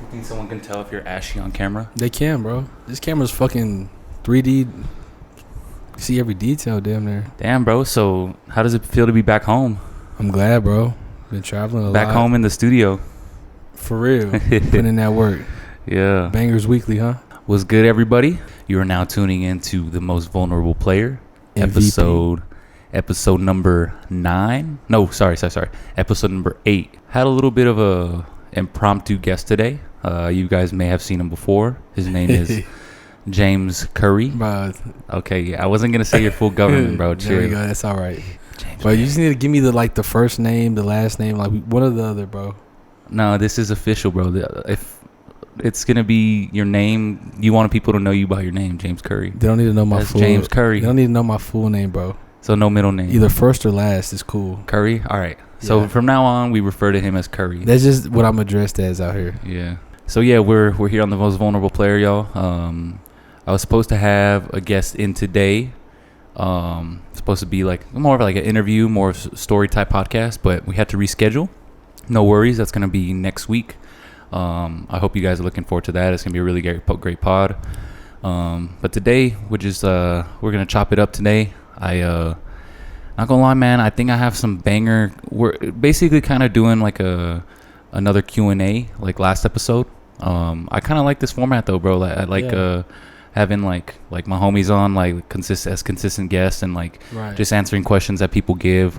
You think someone can tell if you're ashy on camera? They can, bro. This camera's fucking 3D. You see every detail damn near. Damn, bro. So how does it feel to be back home? I'm glad, bro. Been traveling a lot. Back home in the studio. For real. Putting in that work. Yeah. Bangers Weekly, huh? What's good, everybody? You are now tuning into The Most Vulnerable Player. MVP. Episode number 9. No, sorry. Episode number 8. Had a little bit of a impromptu guest today. You guys may have seen him before. His name is James Curry. Bro, Okay, yeah, I wasn't gonna say your full government, bro. there we Chill. go. That's all right. James, But you just need to give me the first name, the last name, like one or the other, bro. No, this is official, bro. If it's gonna be your name, you want people to know you by your name, James Curry. They don't need to know my That's full. James Curry. They don't need to know my full name, bro. So no middle name. Either first or last is cool. Curry. All right. So Yeah. from now on, we refer to him as Curry. That's just what I'm addressed as out here. Yeah. So yeah, we're here on The Most Vulnerable Player, y'all. I was supposed to have a guest in today. Supposed to be like more of like an interview, more of a story type podcast, but we had to reschedule. No worries, that's gonna be next week. I hope you guys are looking forward to that. It's gonna be a really great pod. But today we're gonna chop it up today. Not gonna lie, man, I think I have some banger. We're basically kind of doing like another Q&A like last episode. I kind of like this format though, bro. I like having like my homies on like consistent guests and like Right. just answering questions that people give.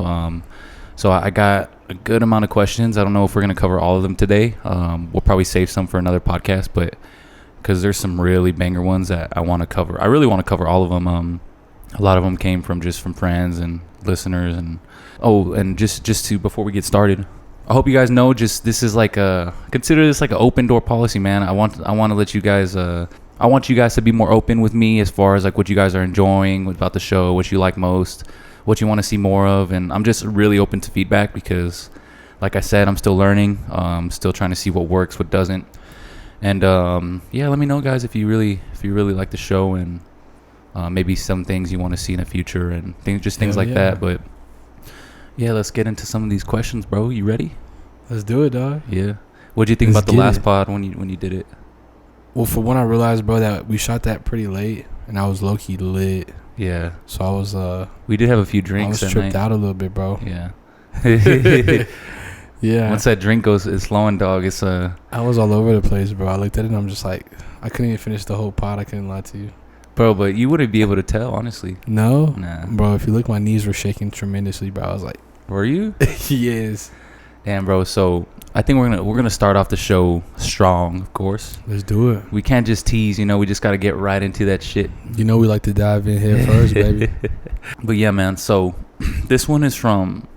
So I got a good amount of questions. I don't know if we're gonna cover all of them today. We'll probably save some for another podcast, but because there's some really banger ones that I want to cover. I really want to cover all of them. A lot of them came from friends and listeners, and just to before we get started, I hope you guys know this is like consider this like an open door policy, man. I want to let you guys I want you guys to be more open with me as far as like what you guys are enjoying about the show, what you like most, what you want to see more of, and I'm just really open to feedback because like I said, I'm still learning, still trying to see what works, what doesn't. And yeah, let me know, guys, if you really like the show and maybe some things you want to see in the future and things Hell like yeah. that. But yeah, let's get into some of these questions, bro. You ready? Let's do it, dog. Yeah. What'd you think Let's about the get last it. pod when you did it? Well, for one, I realized, bro, that we shot that pretty late, and I was low key lit. Yeah. So I was We did have a few I drinks was that tripped night. out a little bit, bro. Yeah. Yeah. Once that drink is flowing, dog, it's I was all over the place, bro. I looked at it and I'm just like, I couldn't even finish the whole pod. I couldn't lie to you. bro, but you wouldn't be able to tell, honestly. No, Nah. bro. If you look, my knees were shaking tremendously, bro. I was like, Were you? yes. Damn, bro. So I think we're gonna start off the show strong, of course. Let's do it. We can't just tease, we just gotta get right into that shit. You know we like to dive in here first, baby. But yeah, man. So this one is from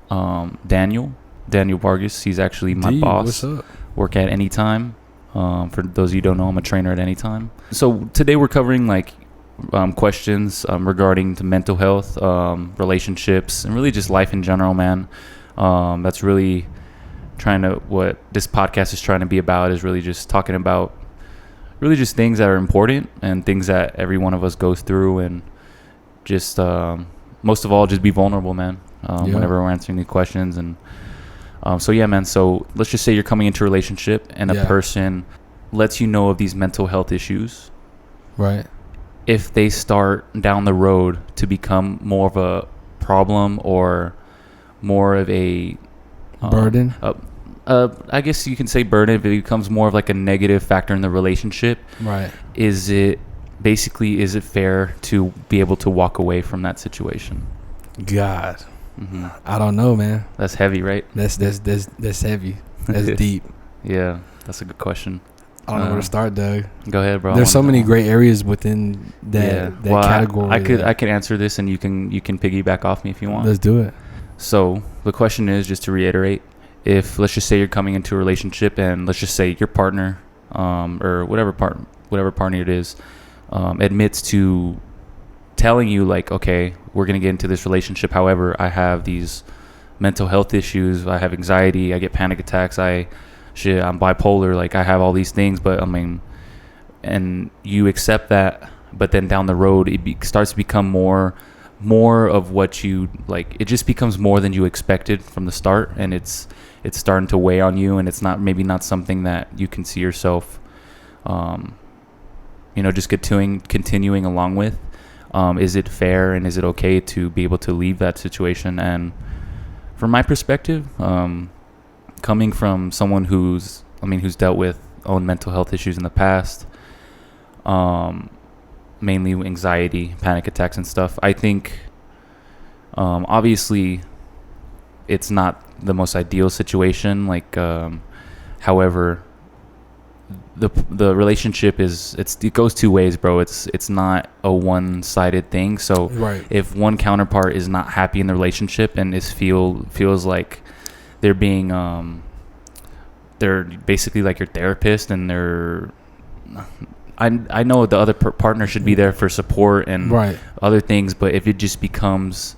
Daniel Vargas. He's actually my D, boss. what's up? Work at Anytime. For those of you who don't know, I'm a trainer at Anytime. So today we're covering like questions regarding to mental health, relationships, and really just life in general, man. That's really what this podcast is trying to be about, is really just talking about really just things that are important and things that every one of us goes through, and just most of all, just be vulnerable, man. Whenever we're answering these questions. And so yeah, man. So let's just say you're coming into a relationship and a Yeah. person lets you know of these mental health issues. Right. If they start down the road to become more of a problem or more of a Burden. I guess you can say burden. If it becomes more of like a negative factor in the relationship, Right. is it fair to be able to walk away from that situation? God, Hmm. I don't know, man. That's heavy, right? That's heavy. That's deep. Yeah, that's a good question. I don't know where to start, Doug. Go ahead, bro. There's so many great areas within that Well, category. I could answer this, and you can piggyback off me if you want. Let's do it. So the question is, just to reiterate, if let's just say you're coming into a relationship, and let's just say your partner, or whatever partner it is, admits to telling you like, okay, we're gonna get into this relationship. However, I have these mental health issues. I have anxiety. I get panic attacks. I'm bipolar. Like I have all these things, but and you accept that, but then down the road it starts to become more more of what you like. It just becomes more than you expected from the start, and it's starting to weigh on you, and it's not something that you can see yourself just continuing along with. Is it fair, and is it okay to be able to leave that situation? And from my perspective, coming from someone who's dealt with own mental health issues in the past, mainly anxiety, panic attacks and stuff, I think obviously it's not the most ideal situation. Like, however, the relationship it goes two ways, bro. It's not a one-sided thing. So right. If one counterpart is not happy in the relationship and feels like they're being they're basically like your therapist, and I know the other partner should be there for support and right. other things, but if it just becomes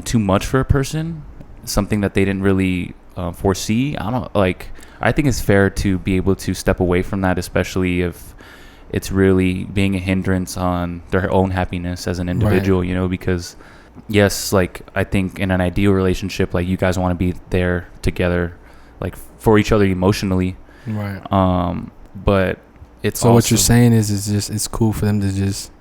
too much for a person, something that they didn't really foresee, I think it's fair to be able to step away from that, especially if it's really being a hindrance on their own happiness as an individual, right. Because yes, like, I think in an ideal relationship, like, you guys want to be there together, like, for each other emotionally. Right. But it's so what you're saying is it's cool for them to just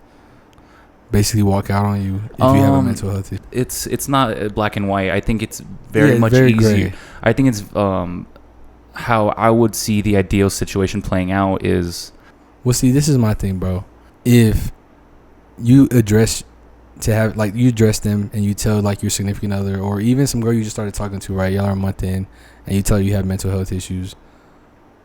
basically walk out on you if you have a mental health issue. It's not black and white. I think it's very much very easier. gray. I think it's how I would see the ideal situation playing out is. Well, see, this is my thing, bro. If you address them and you tell, like, your significant other, or even some girl you just started talking to, right? Y'all are a month in, and you tell her you have mental health issues.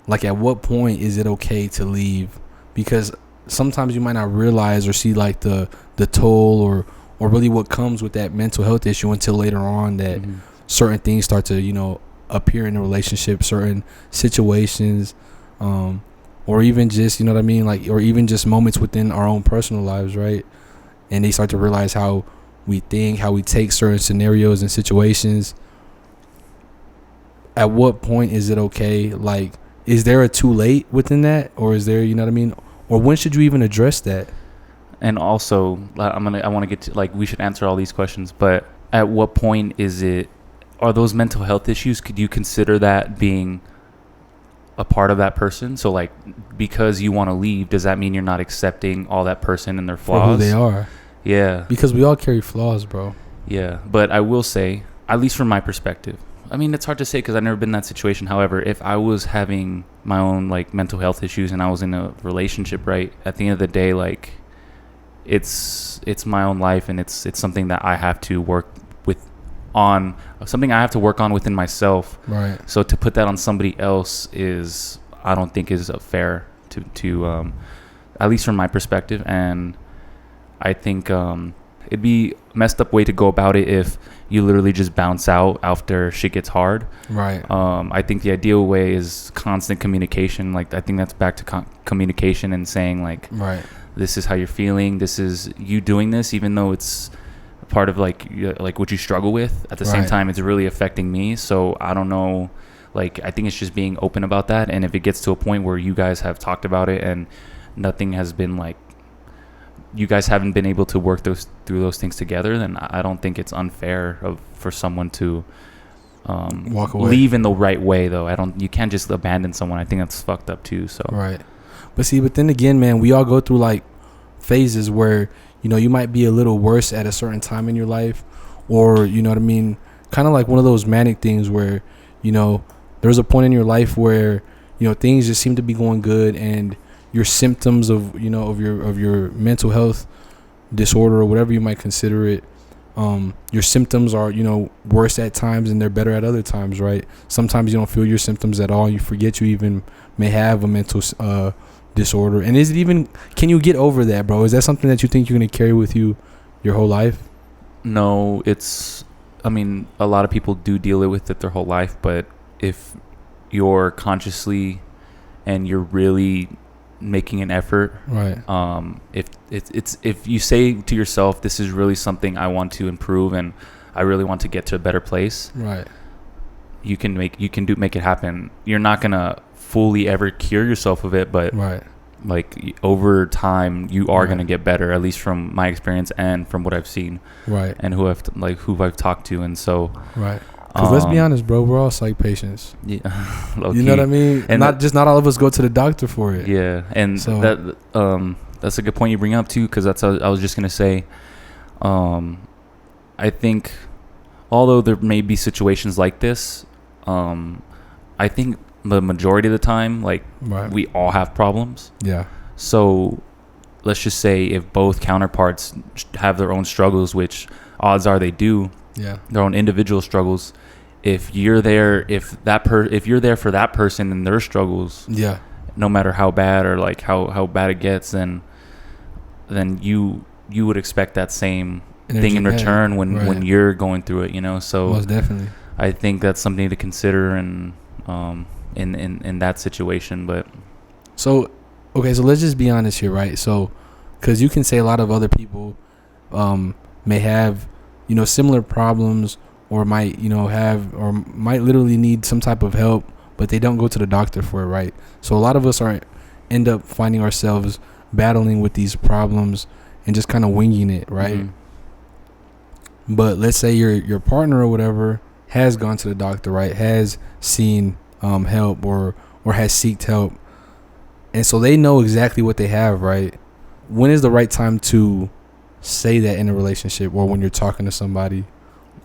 Like, at what point is it okay to leave? Because sometimes you might not realize or see, like, the toll or really what comes with that mental health issue until later on that certain things start to, appear in a relationship, certain situations, or even just, you know what I mean? Like, or even just moments within our own personal lives, right? And they start to realize how we think, how we take certain scenarios and situations. At what point is it okay? Like, is there a too late within that? Or is there, you know what I mean? Or when should you even address that? And also, I want to get to, like, we should answer all these questions, but at what point are those mental health issues, could you consider that being a part of that person? So, like, because you want to leave, does that mean you're not accepting all that person and their flaws? For who they are. Yeah. Because we all carry flaws, bro. Yeah. But I will say, at least from my perspective, I mean, it's hard to say because I've never been in that situation. However, if I was having my own, like, mental health issues and I was in a relationship, right, at the end of the day, like, it's my own life, and it's something that I have to work on, something I have to work on within myself. Right. So to put that on somebody else I don't think is fair to at least from my perspective. And I think it'd be a messed up way to go about it if you literally just bounce out after shit gets hard. Right. I think the ideal way is constant communication. Like, I think that's back to communication and saying, like, right, this is how you're feeling. This is you doing this, even though it's part of like what you struggle with. At the same time, it's really affecting me. So I don't know. Like, I think it's just being open about that. And if it gets to a point where you guys have talked about it and nothing has been, like, you guys haven't been able to work through those things together, then I don't think it's unfair for someone to walk away. Leave in the right way, though. You can't just abandon someone. I think that's fucked up too. So right. But then again, man, we all go through, like, phases where, you might be a little worse at a certain time in your life, or, you know what I mean, kind of like one of those manic things where, there's a point in your life where, things just seem to be going good, and your symptoms of your mental health disorder, or whatever you might consider it, your symptoms are, worse at times and they're better at other times, right? Sometimes you don't feel your symptoms at all. You forget you even may have a mental disorder. And can you get over that, bro? Is that something that you think you're going to carry with you your whole life? No, a lot of people do deal with it their whole life, but if you're consciously and you're really making an effort, right, if you say to yourself, this is really something I want to improve and I really want to get to a better place, right, you can make it happen. You're not going to fully ever cure yourself of it, but right, like over time you are Right. going to get better, at least from my experience and from what I've seen Right. and who I've talked to. And so Right. Because let's be honest, bro, we're all psych patients. yeah, You know what I mean? And not all of us go to the doctor for it. yeah, and So- that's a good point you bring up too, because I was just gonna say, I think although there may be situations like this, I think the majority of the time, like, Right. we all have problems. Yeah. So let's just say if both counterparts have their own struggles, which odds are they do, Yeah. their own individual struggles. If you're there, if you're there for that person and their struggles, Yeah. no matter how bad or like how bad it gets, then you would expect that same thing in return when Right. you're going through it, you know. So Most definitely. I think that's something to consider and in that situation. But So, okay, so let's just be honest here, right? So, because you can say a lot of other people may have, similar problems, or might, might literally need some type of help, but they don't go to the doctor for it, right? So a lot of us end up finding ourselves battling with these problems and just kind of winging it, right? mhm. But let's say your partner or whatever has gone to the doctor, right? Has seen help or has sought help, and so they know exactly what they have, right? When is the right time to say that in a relationship, or when you're talking to somebody,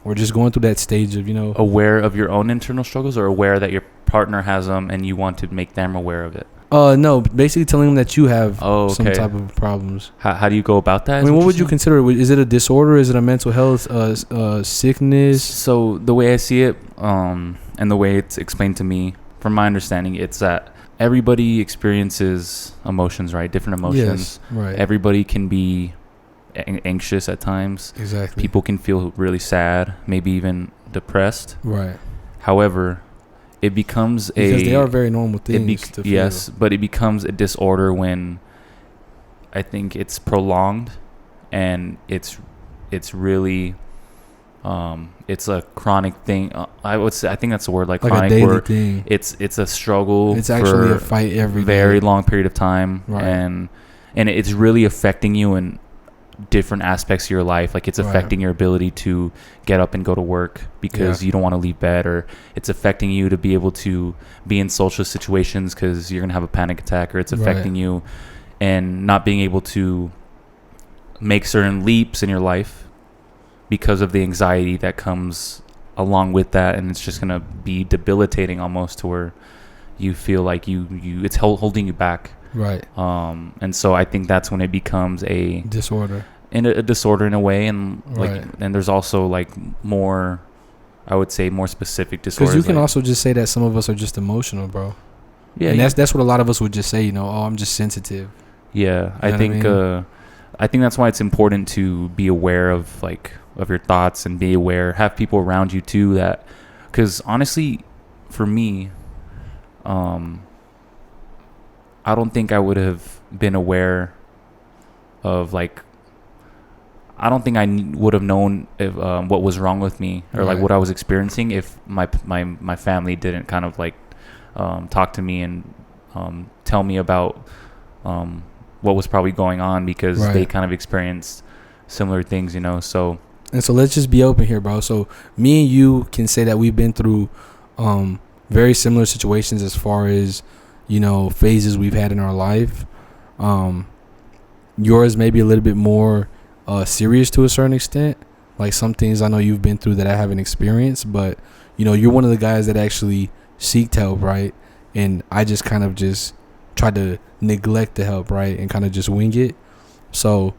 or just going through that stage of Aware of your own internal struggles, or aware that your partner has them and you want to make them aware of it? no, basically telling them that you have some Okay. type of problems. How do you go about that? I is mean, what would you you're saying? consider? Is it a disorder? Is it a mental health sickness? So the way I see it, and the way it's explained to me, from my understanding, it's that everybody experiences emotions, right? Different emotions. Yes, right. Everybody can be anxious at times. Exactly. People can feel really sad, maybe even depressed. Right. However, it becomes Because they are very normal it things to feel. yes, but it becomes a disorder when I think it's prolonged and it's really it's a chronic thing. I think that's the word, like Like chronic, a daily where thing. it's a struggle. It's actually for a fight every very day. long period of time, Right. and it's really affecting you in different aspects of your life. Like, it's Right. affecting your ability to get up and go to work because Yeah. you don't want to leave bed, or it's affecting you to be able to be in social situations because you're gonna have a panic attack, or it's Right. affecting you and not being able to make certain leaps in your life because of the anxiety that comes along with that, and it's just gonna be debilitating almost, to where you feel like you it's holding you back. Right. And so I think that's when it becomes a Disorder. disorder in a way, and like, Right. and there's also like more, I would say, more specific disorders. Because you can like, also just say that some of us are just emotional, bro. yeah, And that's what a lot of us would just say. Oh, I'm just sensitive. yeah. I what I think mean? I think that's why it's important to be aware of your thoughts, and be aware, have people around you too, that, because honestly, for me, I don't think I would have been aware of, like, I don't think I would have known if what was wrong with me, or like Right. what I was experiencing, if my family didn't kind of like talk to me and tell me about what was probably going on, because they Right. kind of experienced similar things, you know. So And so let's just be open here, bro. So me and you can say that we've been through very similar situations as far as, phases we've had in our life. Yours may be a little bit more serious to a certain extent. Like, some things I know you've been through that I haven't experienced, but, you're one of the guys that actually seeked help, right? And I just kind of just tried to neglect the help, right? And kind of just wing it. So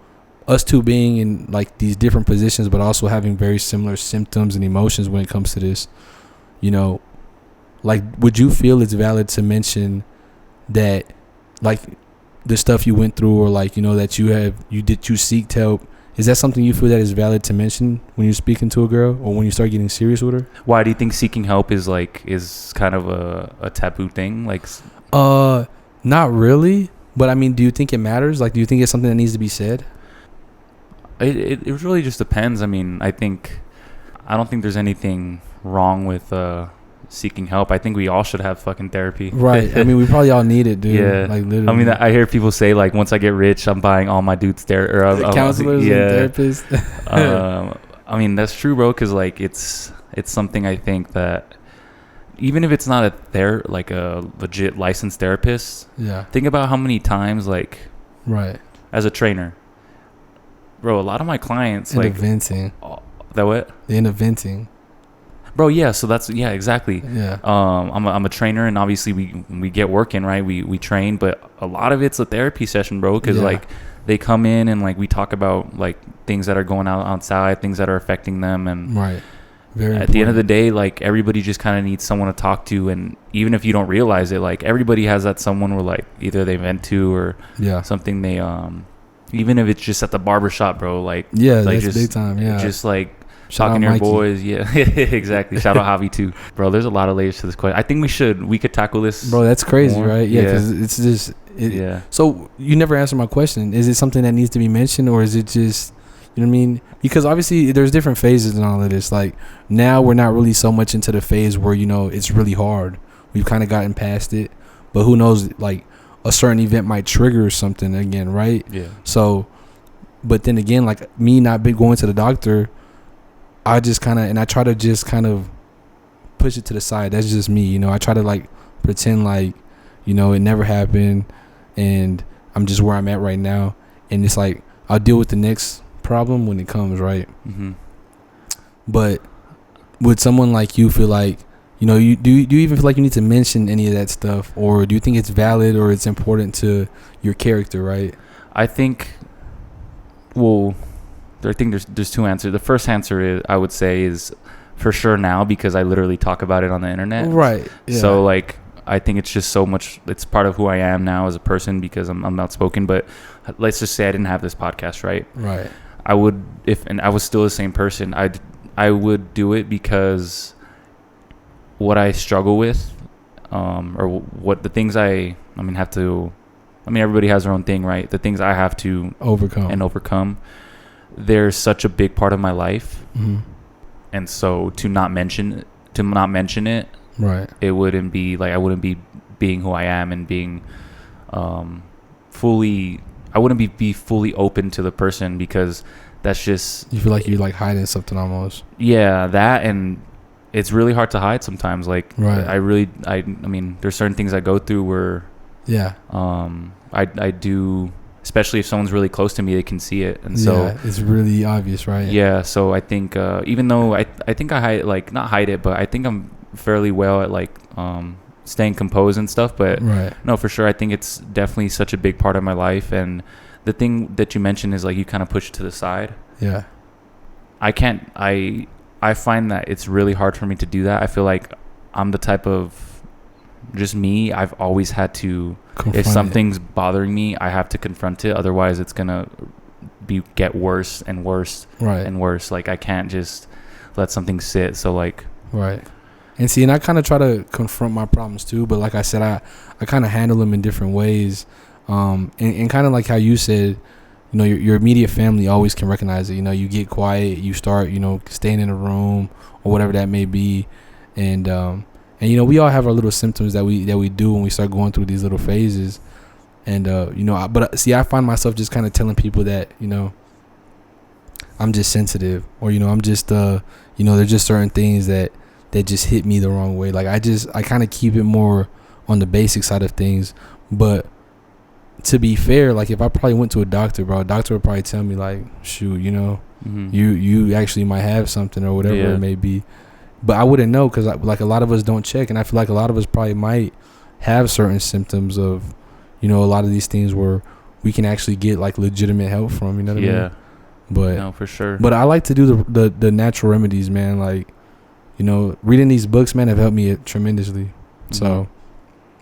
us two being in like these different positions, but also having very similar symptoms and emotions when it comes to this, like, would you feel it's valid to mention that, like, the stuff you went through, or like, that you seeked help? Is that something you feel that is valid to mention when you're speaking to a girl, or when you start getting serious with her? why do you think seeking help is kind of a taboo thing? Like, Not really, but I mean, do you think it matters? Like, do you think it's something that needs to be said? it really just depends. I mean, I don't think there's anything wrong with seeking help. I think we all should have fucking therapy. Right. I mean, we probably all need it, dude. Yeah. Like literally. I mean, I hear people say like, once I get rich, I'm buying all my dudes counselors and therapists. I mean, that's true, bro. Because like it's something I think that even if it's not like a legit licensed therapist, yeah. think about how many times like Right. as a trainer, bro, a lot of my clients End like up venting. That what? They end up venting. Bro, yeah. So that's exactly. Yeah. I'm a trainer, and obviously we get working, right? We train, but a lot of it's a therapy session, bro. Because like they come in and like we talk about like things that are going outside, things that are affecting them, and right. Very at the end of the day, like everybody just kind of needs someone to talk to, and even if you don't realize it, like everybody has that someone where like either they vent to or something they even if it's just at the barbershop, bro. Like like that's just big time. Yeah. Just like Shout talking to out your Mikey. boys. Yeah, exactly. Shout out Javi too, bro. There's a lot of layers to this question. I think we could tackle this, bro. That's crazy, more. right? Yeah, because it's just So you never answered my question. Is it something that needs to be mentioned, or is it just, you know what I mean? Because obviously there's different phases in all of this. Like now we're not really so much into the phase where, you know, it's really hard. We've kind of gotten past it, but who knows? Like a certain event might trigger something again, right? Yeah. So, but then again, like me not going to the doctor, I just kind of, and I try to just kind of push it to the side. That's just me, you know. I try to like pretend like, you know, it never happened, and I'm just where I'm at right now. And it's like I'll deal with the next problem when it comes, right? Mm-hmm. But would someone like you feel like, you know, do you even feel like you need to mention any of that stuff, or do you think it's valid or it's important to your character, right? I think, well, I think there's two answers. The first answer is, I would say, is for sure now, because I literally talk about it on the internet. Right. Yeah. So like I think it's just so much, it's part of who I am now as a person because I'm outspoken. But let's just say I didn't have this podcast, right? Right. I would, and I was still the same person, I would do it because what I struggle with, or what the things everybody has their own thing, right? The things I have to overcome, they're such a big part of my life. Mm-hmm. And so to not mention it, right, it wouldn't be like, I wouldn't be being who I am and being I wouldn't be fully open to the person, because that's just, you feel like you're like hiding something almost. Yeah, that, and it's really hard to hide sometimes. Like, right. I mean, there's certain things I go through where, I do, especially if someone's really close to me, they can see it, and so it's really obvious, right? Yeah, so I think even though I think I hide, like, not hide it, but I think I'm fairly well at like staying composed and stuff. But right. No, for sure, I think it's definitely such a big part of my life. And the thing that you mentioned is like you kind of push it to the side. Yeah. I find that it's really hard for me to do that. I feel like I'm the type of, just me, I've always had to, if something's bothering me, I have to confront it. Otherwise it's gonna get worse and worse, right, and worse. Like I can't just let something sit. So like, right. And see, and I kind of try to confront my problems too, but like I said, I kind of handle them in different ways. And kind of like how you said, you know, your immediate family always can recognize it. You know, you get quiet, you start, you know, staying in a room or whatever that may be. And you know, we all have our little symptoms that we do when we start going through these little phases. And, you know, but see, I find myself just kind of telling people that, you know, I'm just sensitive, or, you know, I'm just, you know, there's just certain things that just hit me the wrong way. Like I kind of keep it more on the basic side of things. But to be fair, like if I probably went to a doctor, bro, a doctor would probably tell me like, shoot, you know, mm-hmm. you actually might have something or whatever it may be. But I wouldn't know, because like a lot of us don't check, and I feel like a lot of us probably might have certain symptoms of, you know, a lot of these things where we can actually get like legitimate help from, you know what I mean? But no, for sure. But I like to do the natural remedies, man. Like, you know, reading these books, man, have helped me tremendously. Mm-hmm. So,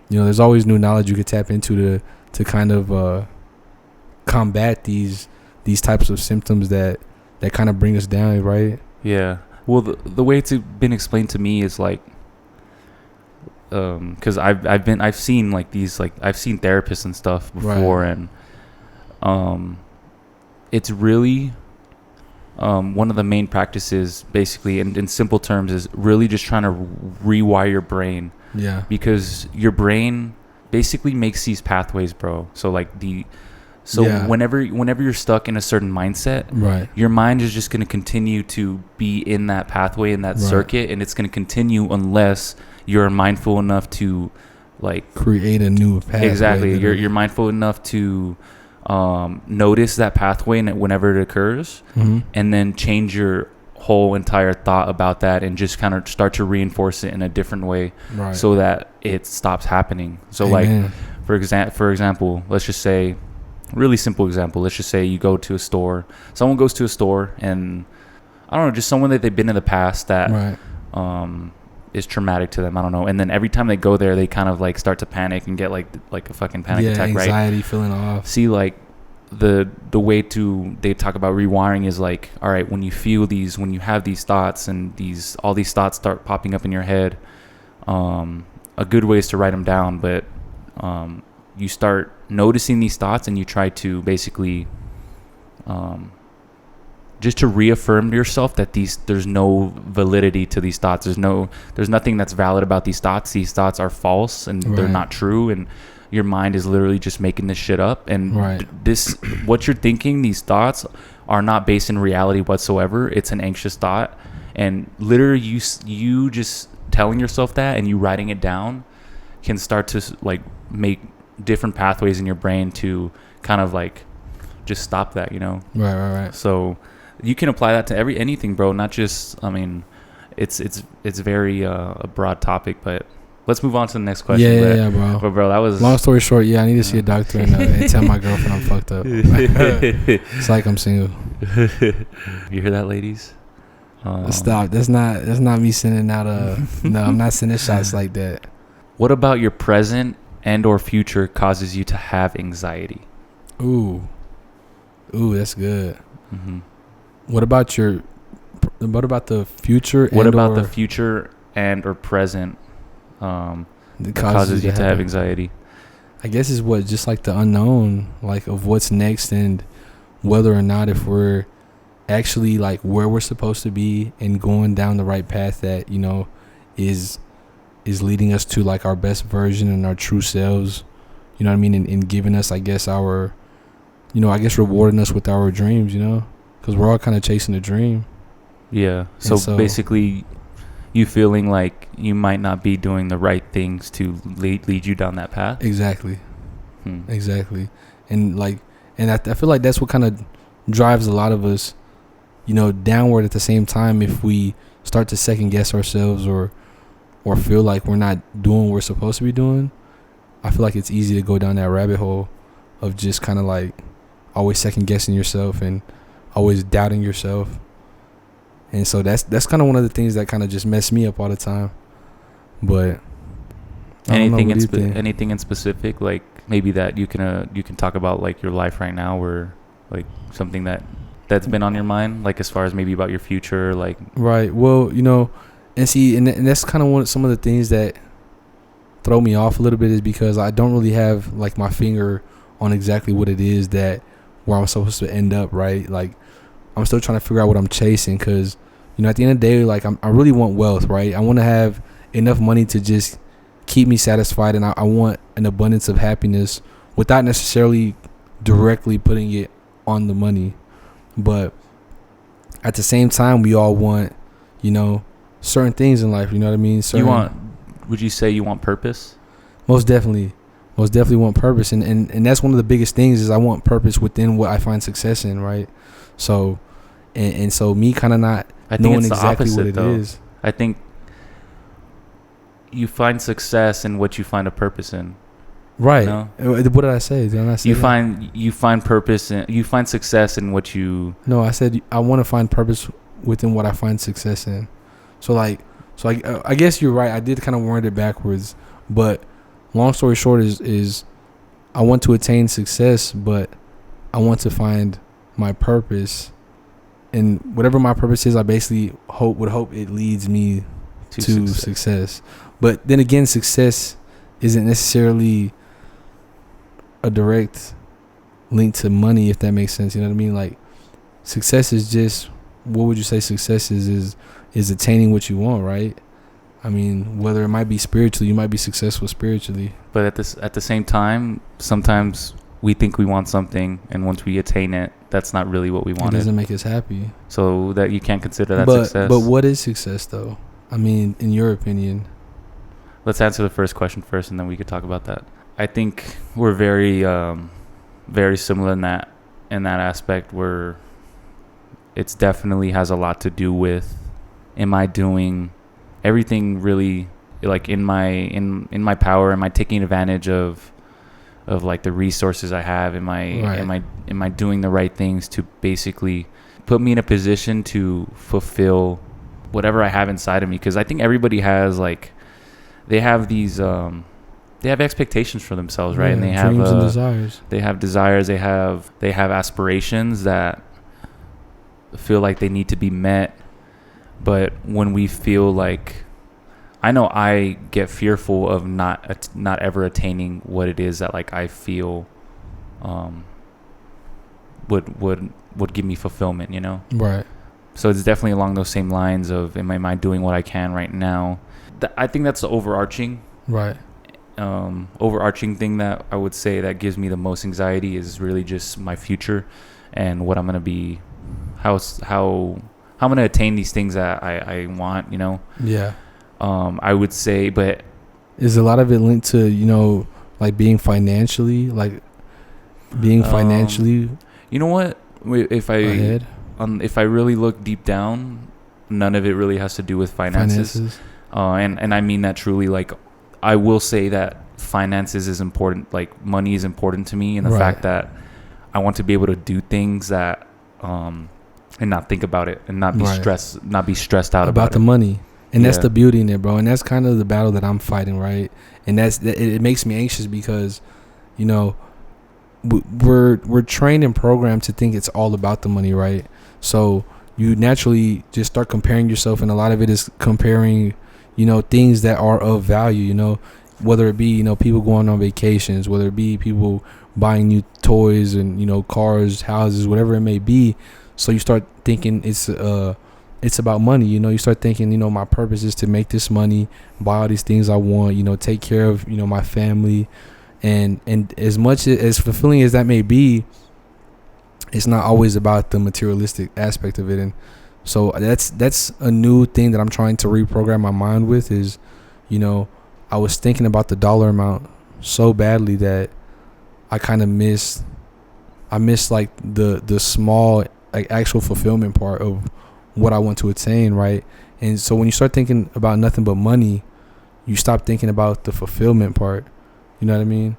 you know, there's always new knowledge you could tap into to kind of combat these types of symptoms that kind of bring us down, right? Yeah. Well, the way it's been explained to me is like, because I've seen like these, like I've seen therapists and stuff before, right. And it's really one of the main practices, basically, in simple terms, is really just trying to rewire your brain. Yeah. Because your brain basically makes these pathways, bro. So whenever you're stuck in a certain mindset, right, your mind is just going to continue to be in that pathway, in that circuit, and it's going to continue unless you're mindful enough to like create a new pathway. Exactly. You're mindful enough to notice that pathway whenever it occurs, and then change your whole entire thought about that and just kind of start to reinforce it in a different way, so that it stops happening. So Amen. Like for example, let's just say, really simple example, let's just say you go to a store, someone goes to a store, and I don't know, just someone that they've been in the past that is traumatic to them, I don't know, and then every time they go there they kind of like start to panic and get like a fucking panic attack, right? Anxiety feeling off. See, like the way they talk about rewiring is like, all right, when you have these thoughts and all these thoughts start popping up in your head, a good way is to write them down, but you start noticing these thoughts and you try to basically just to reaffirm to yourself that there's no validity to these thoughts. There's nothing that's valid about these thoughts. These thoughts are false and they're not true, and your mind is literally just making this shit up. And what you're thinking, these thoughts are not based in reality whatsoever. It's an anxious thought, and literally you just telling yourself that and you writing it down can start to like make different pathways in your brain to kind of like just stop that, you know? Right. So you can apply that to anything, bro. Not just, I mean, it's very a broad topic, but let's move on to the next question. Yeah, bro. But bro, that was, long story short. Yeah, I need to see a doctor and tell my girlfriend I'm fucked up. It's like I'm single. You hear that, ladies? Stop. That's not me sending out no, I'm not sending shots like that. What about your present and or future causes you to have anxiety? Ooh, that's good. Mm-hmm. What about the future? What about the future and or present that causes you to have anxiety? I guess is what, just like the unknown, like of what's next, and whether or not if we're actually like where we're supposed to be and going down the right path that, you know, is leading us to like our best version and our true selves, you know what I mean, and giving us, I guess, our, you know, I guess rewarding us with our dreams, you know, because we're all kind of chasing a dream. Yeah. So basically you feeling like you might not be doing the right things to lead you down that path. Exactly. Exactly. And I feel like that's what kind of drives a lot of us, you know, downward at the same time. If we start to second guess ourselves or feel like we're not doing what we're supposed to be doing, I feel like it's easy to go down that rabbit hole of just kind of like always second guessing yourself and always doubting yourself. And so that's kind of one of the things that kind of just mess me up all the time. But anything in specific, like maybe that you can talk about, like your life right now, or like something that's been on your mind, like as far as maybe about your future, like. Right. Well, you know, and see, and that's kind of some of the things that throw me off a little bit, is because I don't really have like my finger on exactly what it is that where I'm supposed to end up, right? Like I'm still trying to figure out what I'm chasing, because, you know, at the end of the day, like I really want wealth, right? I want to have enough money to just keep me satisfied, and I want an abundance of happiness without necessarily directly putting it on the money. But at the same time, we all want, you know, certain things in life, you know what I mean? Would you say you want purpose? Most definitely want purpose, and that's one of the biggest things, is I want purpose within what I find success in, right? So and so me kind of not knowing exactly what it is. I think you find success in what you find a purpose in. Right. You know? What did I say? Did I not say you find purpose in, you find success in what you. No, I said I want to find purpose within what I find success in. So I guess you're right. I did kind of word it backwards, but long story short is I want to attain success, but I want to find my purpose, and whatever my purpose is, I basically would hope it leads me to success. But then again, success isn't necessarily a direct link to money, if that makes sense. You know what I mean? Like, success is just what would you say success is attaining what you want, right? I mean, whether it might be spiritually, you might be successful spiritually. But at the same time, sometimes we think we want something, and once we attain it, that's not really what we wanted. It doesn't make us happy. So that you can't consider that success. But what is success, though? I mean, in your opinion. Let's answer the first question first, and then we could talk about that. I think we're very, very similar in that aspect, where it's definitely has a lot to do with, am I doing everything really like in my power? Am I taking advantage of like the resources I have? Am I doing the right things to basically put me in a position to fulfill whatever I have inside of me? Because I think everybody has like, they have these they have expectations for themselves, right? And they have dreams and desires. They have desires. They have aspirations that feel like they need to be met. But when we feel like, I know I get fearful of not ever attaining what it is that like I feel would give me fulfillment, you know? Right. So it's definitely along those same lines of, am I doing what I can right now? I think that's the overarching thing that I would say that gives me the most anxiety, is really just my future and what I'm gonna be, how I'm gonna attain these things that I want, you know? Yeah. I would say, but is a lot of it linked to, you know, like being financially, you know what? If I really look deep down, none of it really has to do with finances. And I mean that truly. Like, I will say that finances is important. Like, money is important to me, and the fact that I want to be able to do things that, and not think about it, and not be stressed out about the money. And that's the beauty in it, bro. And that's kind of the battle that I'm fighting, right? And it makes me anxious because, you know, we're trained and programmed to think it's all about the money, right? So you naturally just start comparing yourself, and a lot of it is comparing, you know, things that are of value, you know, whether it be, you know, people going on vacations, whether it be people buying new toys and, you know, cars, houses, whatever it may be. So you start thinking it's about money, you know. You start thinking, you know, my purpose is to make this money, buy all these things I want, you know, take care of, you know, my family, and as much as fulfilling as that may be, it's not always about the materialistic aspect of it. And so that's a new thing that I'm trying to reprogram my mind with, is, you know, I was thinking about the dollar amount so badly that I kind of missed like the small, like, actual fulfillment part of what I want to attain, right? And so when you start thinking about nothing but money, you stop thinking about the fulfillment part. You know what I mean?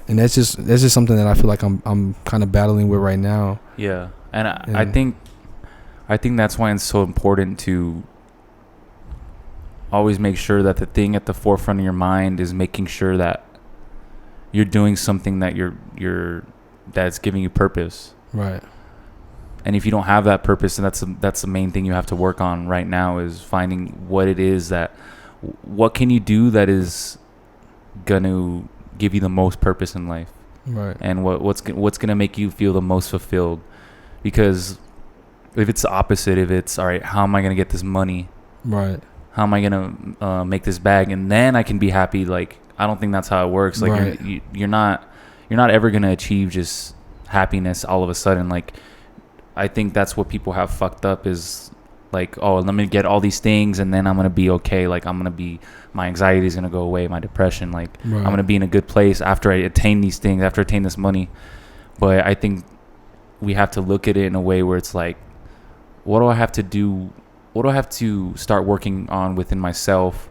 And that's just something that I feel like I'm kind of battling with right now. Yeah, and I think that's why it's so important to always make sure that the thing at the forefront of your mind is making sure that you're doing something that that's giving you purpose. Right. And if you don't have that purpose, and that's the main thing you have to work on right now, is finding what it is what can you do that is gonna give you the most purpose in life, right? And what's gonna make you feel the most fulfilled. Because if it's the opposite, if it's, all right, how am I gonna get this money, right? How am I gonna make this bag and then I can be happy? Like, I don't think that's how it works. Like, right. you're not ever gonna achieve just happiness all of a sudden. Like, I think that's what people have fucked up, is like, oh, let me get all these things and then I'm going to be okay. Like, my anxiety is going to go away, my depression. Like, right. I'm going to be in a good place after I attain these things, after I attain this money. But I think we have to look at it in a way where it's like, what do I have to do? What do I have to start working on within myself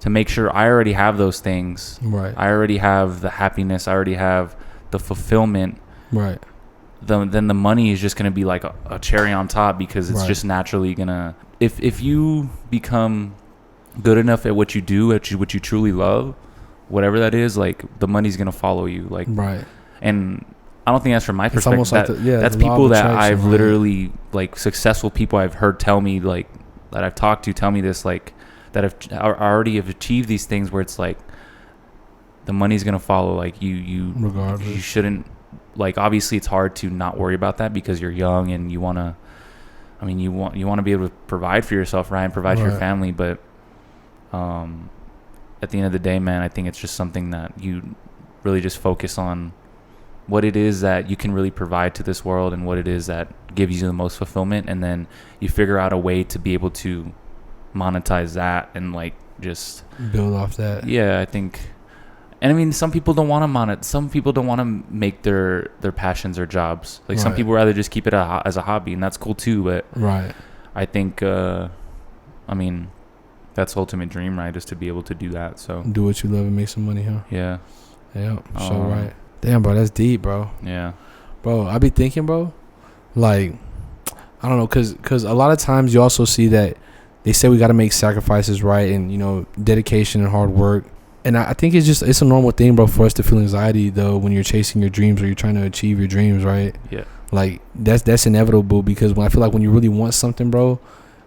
to make sure I already have those things? Right. I already have the happiness. I already have the fulfillment. Right. Then the money is just going to be like a cherry on top, because it's just naturally going to, if you become good enough at what you do, at what you truly love, whatever that is, like, the money's going to follow you. Like, right. And I don't think that's from my perspective. It's almost like that's people that I've literally, like, successful people I've heard tell me, like, that I've talked to tell me this, like, that already have achieved these things where it's like the money's going to follow. Like, regardless. You shouldn't, like, obviously it's hard to not worry about that because you're young and you want to I mean, you want to be able to provide for yourself, right, and provide for your family, but at the end of the day, man, I think it's just something that you really just focus on what it is that you can really provide to this world and what it is that gives you the most fulfillment, and then you figure out a way to be able to monetize that and like just build off that. Yeah, I think. And I mean, some people don't want to some people don't want to make their passions their jobs. Like some people rather just keep it as a hobby, and that's cool too. But I think, I mean, that's the ultimate dream, right? Is to be able to do that. So do what you love and make some money, huh? Yeah. Yeah. So right. Damn, bro, that's deep, bro. Yeah. Bro, I be thinking, bro, like, I don't know, cause a lot of times you also see that they say we got to make sacrifices, right? And, you know, dedication and hard work. And I think it's a normal thing, bro, for us to feel anxiety, though, when you're chasing your dreams or you're trying to achieve your dreams, right? Yeah. Like, that's inevitable, because when I feel like when you really want something, bro,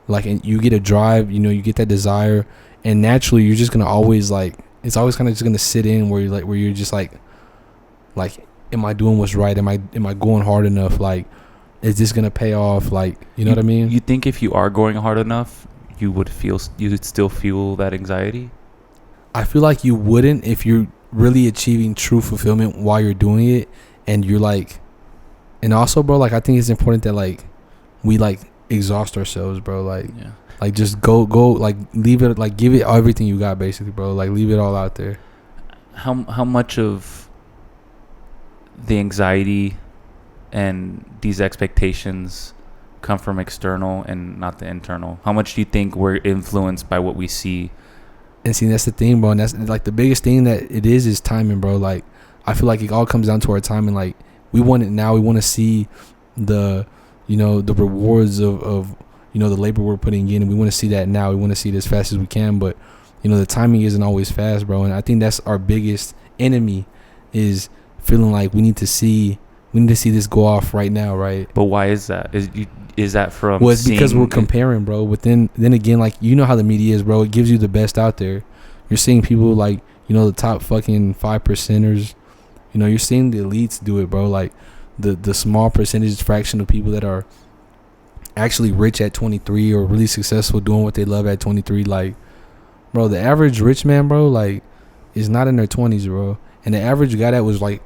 like, and you get a drive, you know, you get that desire, and naturally you're just going to always, like, it's always kind of just going to sit in where you're just like, am I doing what's right? Am I going hard enough? Like, is this going to pay off? Like, you know what I mean? You think if you are going hard enough, you would still feel that anxiety? I feel like you wouldn't if you're really achieving true fulfillment while you're doing it, and you're like, and also, bro, like, I think it's important that, like, we, like, exhaust ourselves, bro, like, yeah. Like, just go, like, leave it, like, give it everything you got, basically, bro, like, leave it all out there. How much of the anxiety and these expectations come from external and not the internal? How much do you think we're influenced by what we see? And see, that's the thing, bro. And that's like the biggest thing that it is timing, bro. Like, I feel like it all comes down to our timing. Like, we want it now. We want to see the, you know, the rewards of you know, the labor we're putting in. And we want to see that now. We want to see it as fast as we can. But, you know, the timing isn't always fast, bro. And I think that's our biggest enemy, is feeling like we need to see this go off right now, right? But why is that? Is that from? Well, it's because we're comparing, bro. But then again, like, you know how the media is, bro. It gives you the best out there. You're seeing people like, you know, the top fucking 5%ers. You know, you're seeing the elites do it, bro. Like, the small percentage fraction of people that are actually rich at 23 or really successful doing what they love at 23. Like, bro, the average rich man, bro, like, is not in their 20s, bro. And the average guy that was like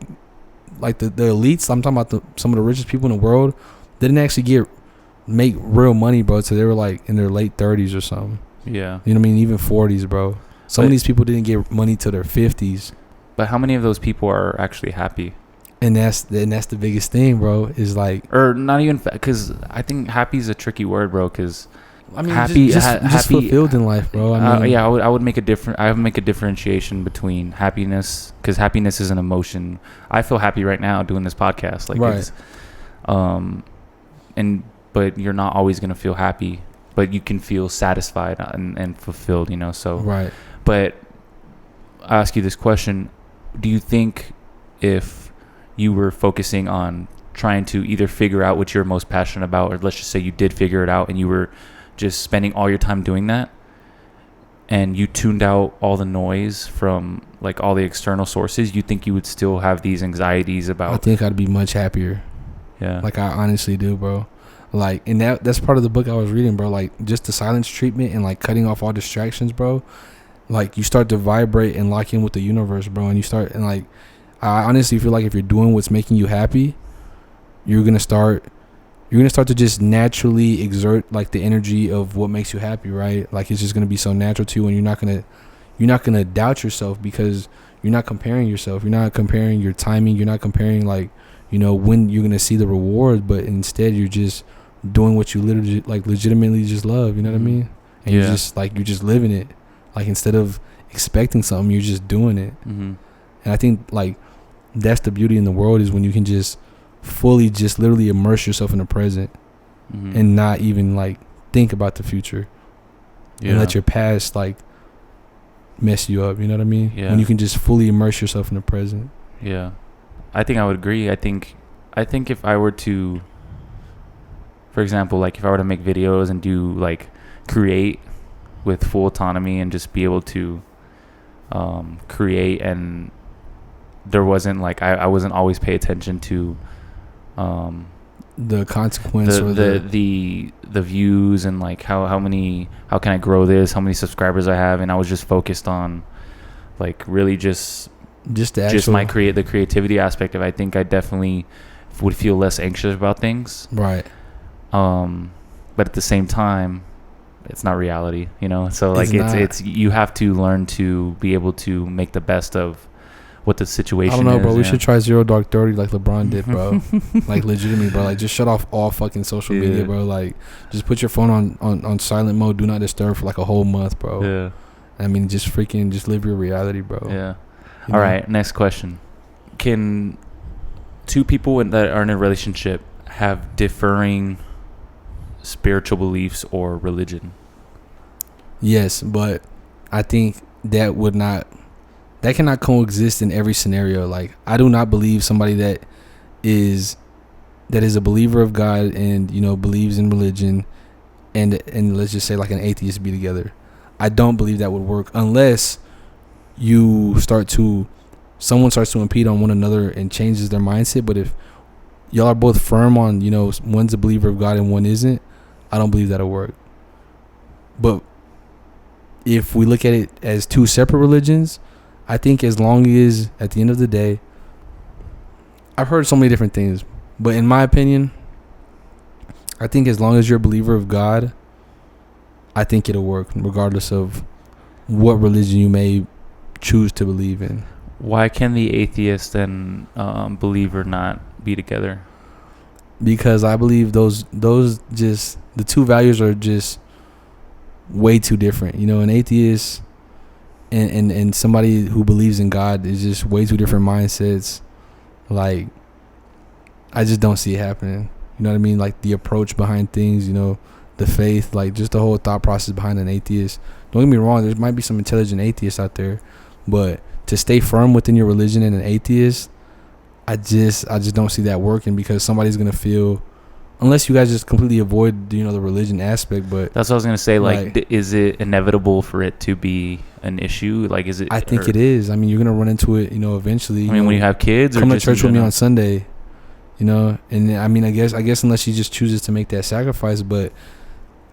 the elites, I'm talking about some of the richest people in the world, they didn't actually make real money, bro, so they were like in their late 30s or something. Yeah. You know what I mean? Even 40s, bro. Some of these people didn't get money till their 50s. But how many of those people are actually happy? And that's the biggest thing, bro, is like... Or not even... Because I think happy is a tricky word, bro, because... I mean, happy, just fulfilled in life, bro. I mean, yeah, I would make a differentiation between happiness, because happiness is an emotion. I feel happy right now doing this podcast, like, right. It's, but you're not always gonna feel happy, but you can feel satisfied and fulfilled, you know. So, right. But I ask you this question: do you think if you were focusing on trying to either figure out what you're most passionate about, or let's just say you did figure it out and you were just spending all your time doing that, and you tuned out all the noise from like all the external sources, you think you would still have these anxieties about? I think I'd be much happier. Yeah. Like, I honestly do, bro. Like, and that's part of the book I was reading, bro. Like, just the silence treatment and like cutting off all distractions, bro. Like, you start to vibrate and lock in with the universe, bro. And you start, and like, I honestly feel like if you're doing what's making you happy, you're gonna start to just naturally exert like the energy of what makes you happy, right? Like, it's just gonna be so natural to you, and you're not gonna doubt yourself, because you're not comparing yourself. You're not comparing your timing. You're not comparing, like, you know, when you're gonna see the reward, but instead you're just doing what you literally, like, legitimately just love. You know what I mean? And you're just living it. Like, instead of expecting something, you're just doing it. Mm-hmm. And I think, like, that's the beauty in the world, is when you can just fully just literally immerse yourself in the present, mm-hmm. and not even like think about the future, and let your past like mess you up. You know what I mean? Yeah. When you can just fully immerse yourself in the present. Yeah, I think I would agree. I think if I were to, for example, like if I were to make videos and do like create with full autonomy and just be able to create, and there wasn't like I wasn't always pay attention to the consequence or the views and like how can I grow this, how many subscribers I have, and I was just focused on like really just the creativity aspect of it. I think I definitely would feel less anxious about things. Right. But at the same time, it's not reality, so like it's you have to learn to be able to make the best of what the situation is. I don't know, bro. We should try 0 Dark 30 like LeBron did, bro. Like legitimately, bro. Like just shut off all fucking social media, bro. Like just put your phone on silent mode, do not disturb for like a whole month, bro. Yeah. I mean, just live your reality, bro. Yeah. All right, next question. Can two people that are in a relationship have differing spiritual beliefs or religion? Yes, but I think that cannot coexist in every scenario. Like I do not believe somebody that is a believer of God and believes in religion and let's just say like an atheist be together. I don't believe that would work unless someone starts to impede on one another and changes their mindset. But if y'all are both firm on one's a believer of God and one isn't, I don't believe that'll work. But if we look at it as two separate religions, I think as long as at the end of the day, I've heard so many different things, but in my opinion, I think as long as you're a believer of God, I think it'll work regardless of what religion you may choose to believe in. Why can the atheist and believer not be together? Because I believe those just the two values are just way too different. An atheist and somebody who believes in God is just way too different mindsets. Like I just don't see it happening. You know what I mean? Like the approach behind things, the faith, like just the whole thought process behind an atheist. Don't get me wrong, there might be some intelligent atheists out there, but to stay firm within your religion and an atheist, I just don't see that working, because somebody's gonna feel, unless you guys just completely avoid the religion aspect. But that's what I was gonna say. Like is it inevitable for it to be an issue? Like, is it? I think it is. I mean, you're gonna run into it, eventually. I mean, when you have kids, come to church with me on Sunday, and I mean, I guess unless she just chooses to make that sacrifice, but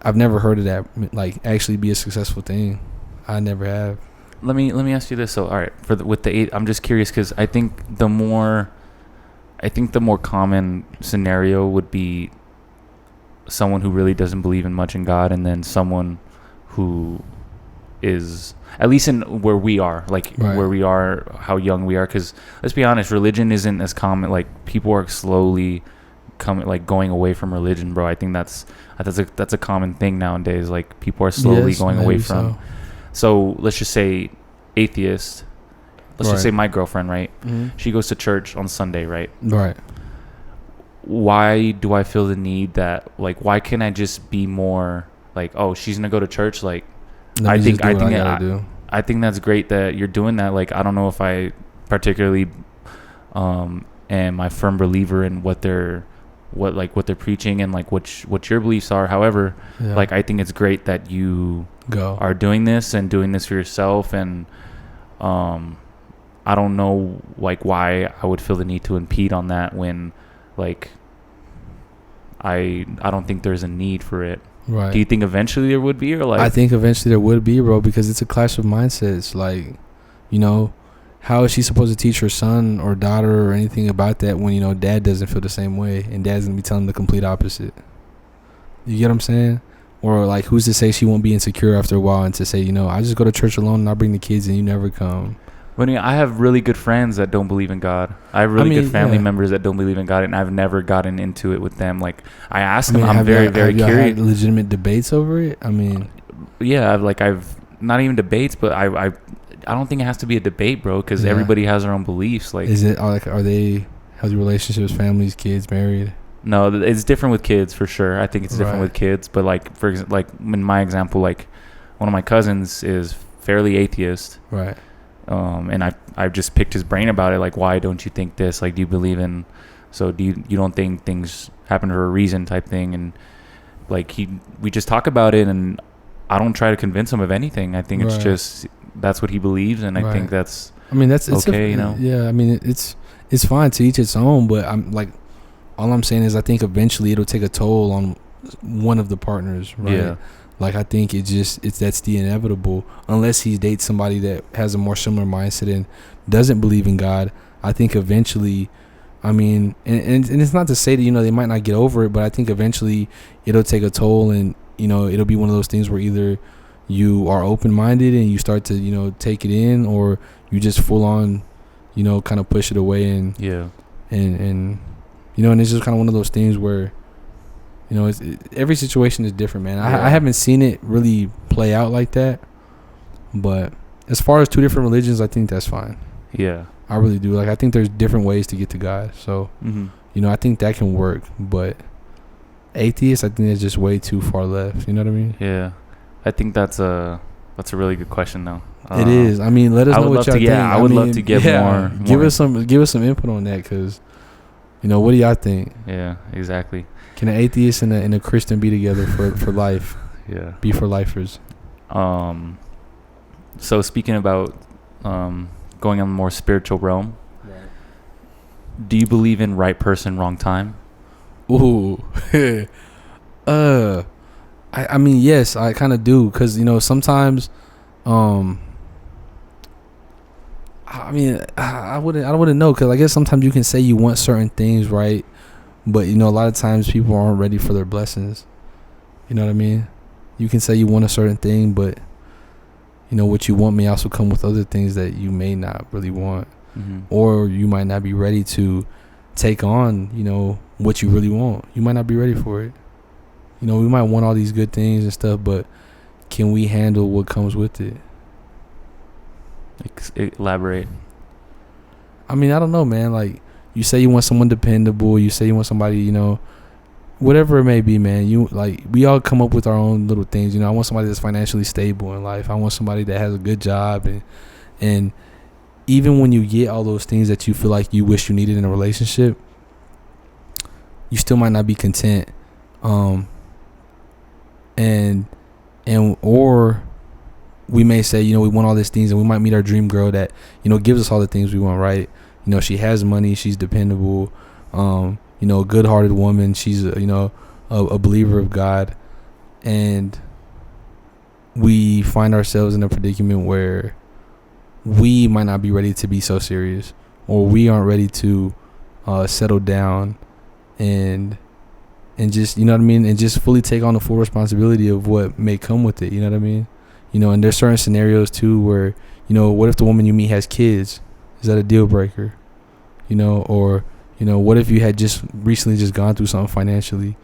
I've never heard of that like actually be a successful thing. I never have. Let me ask you this. So, all right, with the 8, I'm just curious because I think the more common scenario would be someone who really doesn't believe in much in God, and then someone who is, at least in where we are, like right. Where we are, how young we are. Because let's be honest, religion isn't as common. Like people are slowly going away from religion, bro. I think that's a common thing nowadays. Like people are slowly going away from. So let's just say atheist. Let's just say my girlfriend, right? Mm-hmm. She goes to church on Sunday, right? Right. Why do I feel the need that, like, why can't I just be more like, oh, she's gonna go to church, like, I think that's great that you're doing that. Like, I don't know if I particularly am a firm believer in what they're preaching and like what your beliefs are. However, like I think it's great that you are doing this for yourself, and I don't know like why I would feel the need to impede on that when like I don't think there's a need for it. Right. Do you think eventually there would be, or like? I think eventually there would be, bro, because it's a clash of mindsets. Like, how is she supposed to teach her son or daughter or anything about that when, dad doesn't feel the same way, and dad's going to be telling the complete opposite? You get what I'm saying? Or like, who's to say she won't be insecure after a while and to say, I just go to church alone and I bring the kids and you never come. But I have really good friends that don't believe in God. I have really good family members that don't believe in God, and I've never gotten into it with them. Like, I ask them, I'm very, very curious. Have you had legitimate debates over it? I mean, yeah, I've not even debates, but I don't think it has to be a debate, bro, because everybody has their own beliefs. Like, are they healthy relationships, families, kids, married? No, it's different with kids for sure. I think it's different with kids, but like for example, like in my example, like one of my cousins is fairly atheist, right? And I've just picked his brain about it. Like, why don't you think this? Like, do you believe in? So you don't think things happen for a reason type thing? And like we just talk about it, and I don't try to convince him of anything. I think it's just that's what he believes, and I think that's. I mean, that's okay, Yeah, I mean, it's fine to each its own, but I'm like, all I'm saying is I think eventually it'll take a toll on one of the partners, right? Yeah. Like I think that's the inevitable, unless he dates somebody that has a more similar mindset and doesn't believe in God. I think eventually, I mean, and it's not to say that, you know, they might not get over it, but I think eventually it'll take a toll, and, you know, it'll be one of those things where either you are open-minded and you start to, you know, take it in, or you just full on, you know, kind of push it away, and Yeah. and you know, and it's just kind of one of those things where, you know, every situation is different, man. Yeah. I haven't seen it really play out like that, but as far as two different religions, I think that's fine. Yeah. I really do. Like, I think there's different ways to get to God, so you know, I think that can work. But atheists, I think that's just way too far left. You know what I mean? Yeah. I think that's a really good question, though. It is. I mean, let us know what y'all think. I would love to get more. Give us some input on that, because, you know, what do y'all think? Yeah, exactly. Can an atheist and a Christian be together for life? Yeah. Be for lifers. So speaking about going on the more spiritual realm, Right. do you believe in right person, wrong time? Ooh. I mean, yes, I kind of do, because, you know, sometimes, I mean, I wouldn't know, because I guess sometimes you can say you want certain things, right? But, you know, a lot of times people aren't ready for their blessings. You know what I mean? You can say you want a certain thing, but, you know, what you want may also come with other things that you may not really want. Or you might not be ready to take on, you know, what you really want. You might not be ready for it. You know, we might want all these good things and stuff, but can we handle what comes with it? Elaborate. I mean, I don't know, man. Like, you say you want someone dependable. You say you want somebody, you know, whatever it may be, man. You, like, we all come up with our own little things. You know, I want somebody that's financially stable in life. I want somebody that has a good job, and even when you get all those things that you feel like you wish you needed in a relationship, you still might not be content. Or we may say, you know, we want all these things, and we might meet our dream girl that, you know, gives us all the things we want, right? You know, she has money, she's dependable, you know, a good-hearted woman, she's you know, a believer of God, and we find ourselves in a predicament where we might not be ready to be so serious, or we aren't ready to settle down and just, you know what I mean, and just fully take on the full responsibility of what may come with it. You know what I mean? You know, and there's certain scenarios too where, you know, what if the woman you meet has kids? Is that a deal breaker? You know, or, you know, what if you had just recently just gone through something financially,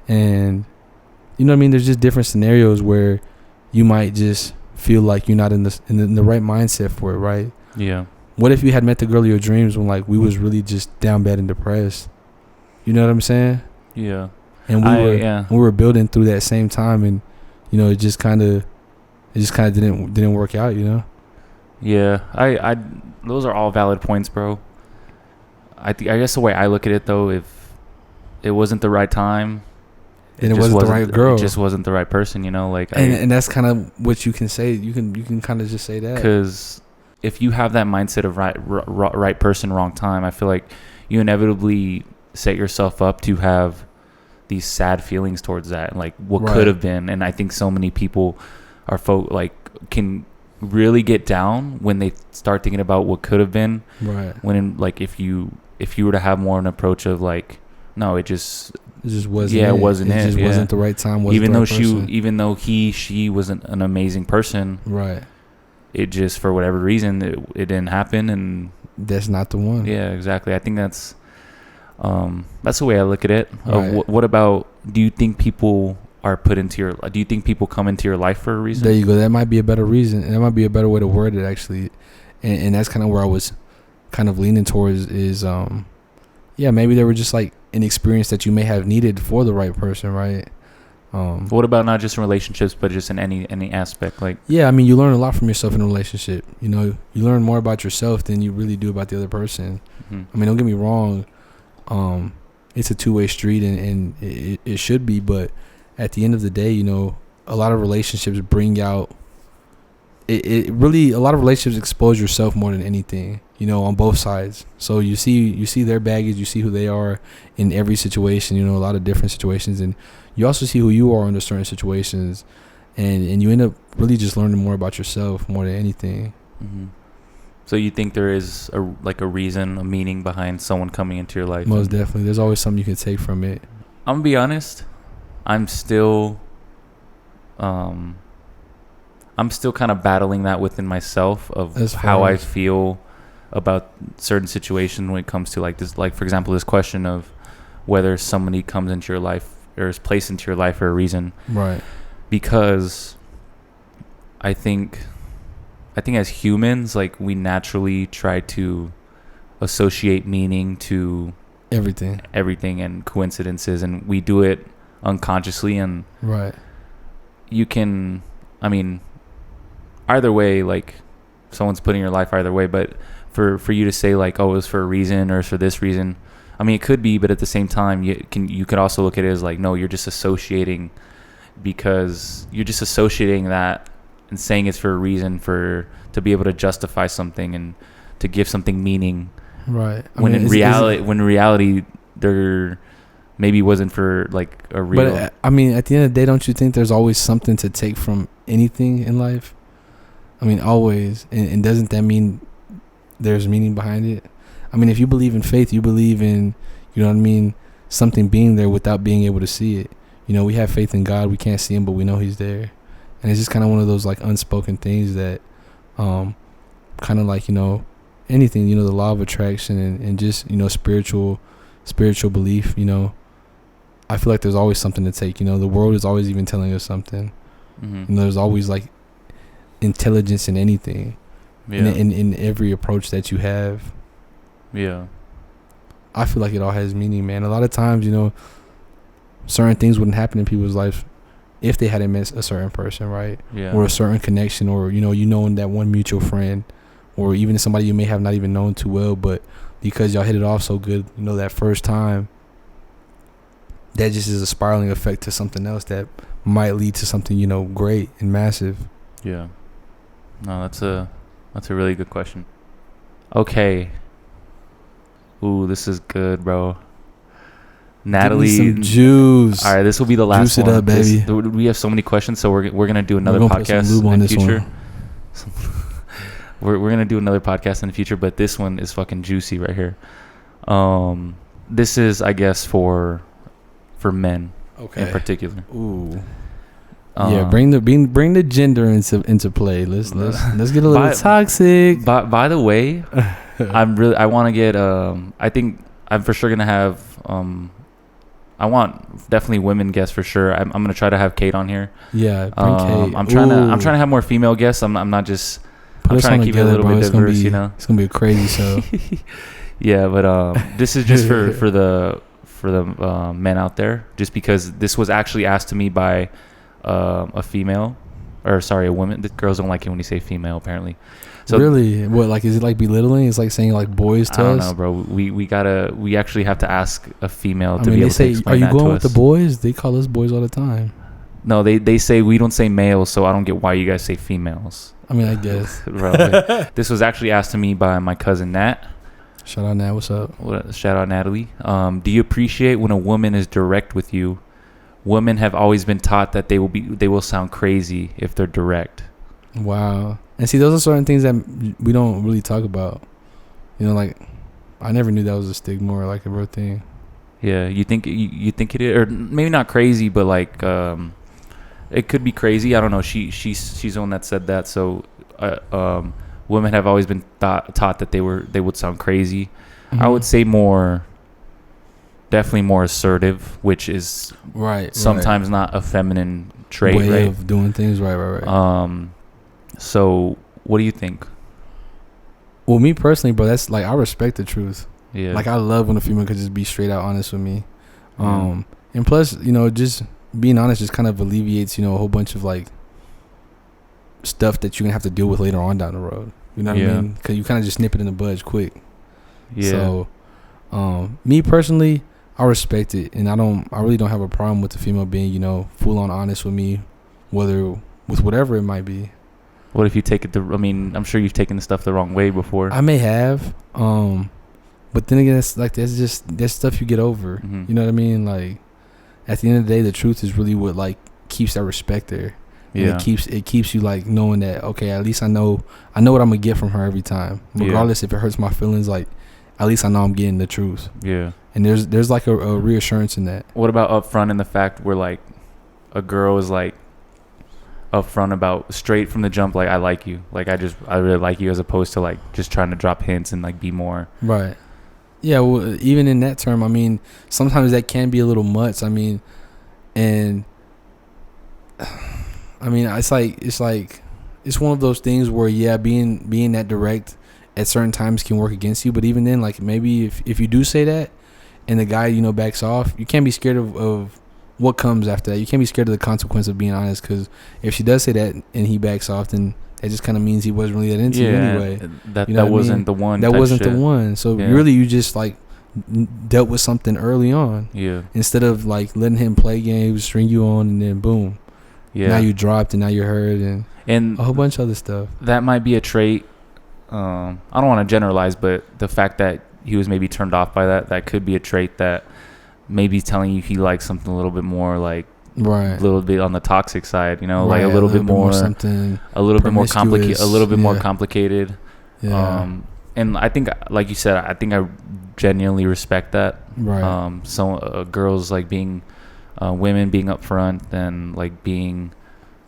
and, you know what I mean? There's just different scenarios where you might just feel like you're not in the right mindset for it, right? Yeah. What if you had met the girl of your dreams when, like, we was really just down bad and depressed? You know what I'm saying? Yeah. And we were building through that same time, and, you know, it just kind of didn't work out, you know? Yeah. I those are all valid points, bro. I guess the way I look at it, though, if it wasn't the right time, and it wasn't the right girl, it just wasn't the right person, you know, like, and that's kind of what you can say. You can kind of just say that, because if you have that mindset of right person, wrong time, I feel like you inevitably set yourself up to have these sad feelings towards that, like what could have been. And I think so many people can really get down when they start thinking about what could have been. Right. When if you were to have more an approach of like, no, it just wasn't. Yeah, it wasn't. It just wasn't the right time. Even though she wasn't an amazing person. Right. It just, for whatever reason, it didn't happen, and that's not the one. Yeah, exactly. I think that's the way I look at it. Right. What about, do you think people come into your life for a reason? There you go. That might be a better reason, and that might be a better way to word it, actually. And that's kind of where I was kind of leaning towards is, maybe they were just like an experience that you may have needed for the right person, right? What about not just in relationships, but just in any aspect? Like, yeah, I mean, you learn a lot from yourself in a relationship. You know, you learn more about yourself than you really do about the other person. Mm-hmm. I mean, don't get me wrong. It's a two-way street, and it should be, but at the end of the day, you know, a lot of relationships bring out a lot of relationships expose yourself more than anything. on both sides. So you see their baggage, you see who they are in every situation, a lot of different situations, and you also see who you are under certain situations, and you end up really just learning more about yourself more than anything. Mm-hmm. So you think there is a reason, a meaning behind someone coming into your life? Most definitely. There's always something you can take from it. I'm gonna be honest. I'm still kind of battling that within myself of how I feel about certain situations when it comes to like this, like for example, this question of whether somebody comes into your life or is placed into your life for a reason. Right. Because I think as humans, like, we naturally try to associate meaning to everything and coincidences, and we do it unconsciously. And right, either way, like, someone's putting your life either way, but for you to say like, oh, it was for a reason or it's for this reason, it could be, but at the same time, you could also look at it as like, no, you're just associating that and saying it's for a reason, to be able to justify something and to give something meaning. Right. When in reality, there maybe wasn't for like a real. But at the end of the day, don't you think there's always something to take from anything in life? Always. And doesn't that mean there's meaning behind it? If you believe in faith, you believe in, something being there without being able to see it. We have faith in God. We can't see him, but we know he's there. And it's just kind of one of those like unspoken things that kind of like, anything, the law of attraction and just, spiritual belief, I feel like there's always something to take. The world is always even telling us something. Mm-hmm. There's always like intelligence in anything. Yeah. In every approach that you have. Yeah. I feel like it all has meaning, man. A lot of times, certain things wouldn't happen in people's lives if they hadn't met a certain person, right? Yeah. Or a certain connection, or knowing that one mutual friend, or even somebody you may have not even known too well, but because y'all hit it off so good, that first time, that just is a spiraling effect to something else that might lead to something, great and massive. Yeah. No, that's a really good question. Okay. Ooh, this is good, bro. Natalie, give me some juice. All right, this will be the last juice one. It up, baby. We have so many questions, so we're gonna do another podcast in the future. We're gonna do another podcast in the future, but this one is fucking juicy right here. This is, I guess, for men, in particular. Ooh. Yeah, bring the gender into play. Let's get a little toxic. By the way, I want to get I think I'm for sure gonna have I want definitely women guests for sure. I'm gonna try to have Kate on here. Yeah, bring Kate. I'm trying to have more female guests. I'm not just. I'm trying to keep it a little bit diverse. It's gonna be a crazy show. Yeah, but this is just for the men out there. Just because this was actually asked to me by a female, or sorry, a woman. The girls don't like it when you say female, apparently. So really, what, like, is it like belittling? It's like saying like boys to us? I don't know, bro. We actually have to ask a female to be able to explain that to us. Are you going with the boys? They call us boys all the time. No, they say we don't say males, so I don't get why you guys say females. I guess. Bro, this was actually asked to me by my cousin Nat. Shout out Nat, what's up? Shout out Natalie. Do you appreciate when a woman is direct with you? Women have always been taught that they will sound crazy if they're direct. Wow. And see, those are certain things that we don't really talk about. Like, I never knew that was a stigma or like a real thing. Yeah, you think it is, or maybe not crazy, but like it could be crazy. I don't know. She's the one that said that. So women have always been taught that they would sound crazy. Mm-hmm. I would say definitely more assertive, which is sometimes not a feminine trait, way of doing things. Right. So what do you think? Well, me personally, bro, that's like, I respect the truth. Yeah. Like, I love when a female could just be straight out honest with me. And plus, just being honest just kind of alleviates, a whole bunch of like stuff that you're gonna have to deal with later on down the road. You know what I mean? Because you kind of just nip it in the bud quick. Yeah. So, me personally, I respect it, and I really don't have a problem with the female being, full on honest with me, whether with whatever it might be. What if you take it I mean, I'm sure you've taken the stuff the wrong way before. I may have, but then again, it's like that's stuff you get over. Mm-hmm. You know what I mean? Like at the end of the day, the truth is really what like keeps that respect there. And Yeah. it keeps you like knowing that, okay, at least I know what I'm gonna get from her every time, regardless if it hurts my feelings. Like at least I know I'm getting the truth. Yeah. And there's like a reassurance in that. What about upfront in the fact where like a girl is like upfront about straight from the jump, like I like you, like I really like you, as opposed to like just trying to drop hints and like be more. Right. Yeah. Well, even in that term, I mean, sometimes that can be a little much. I mean, and I mean, it's one of those things where being that direct at certain times can work against you. But even then, like maybe if you do say that and the guy backs off, you can't be scared of what comes after that. You can't be scared of the consequence of being honest, because if she does say that and he backs off, then it just kind of means he wasn't really that into you anyway. That you know that wasn't the one. That wasn't shit. the one. So Yeah. really, you just like dealt with something early on. Yeah. Instead of like letting him play games, string you on, and then boom. Yeah. Now you dropped and now you're hurt and a whole bunch of other stuff. That might be a trait. I don't want to generalize, but the fact that he was maybe turned off by that could be a trait that maybe telling you he likes something a little bit more, like right, a little bit on the toxic side, right, like a little bit more something, a little bit more complicated, more yeah. complicated. Yeah. And I think, like you said, I think I genuinely respect that. Right. So girls like being, women being upfront and like being.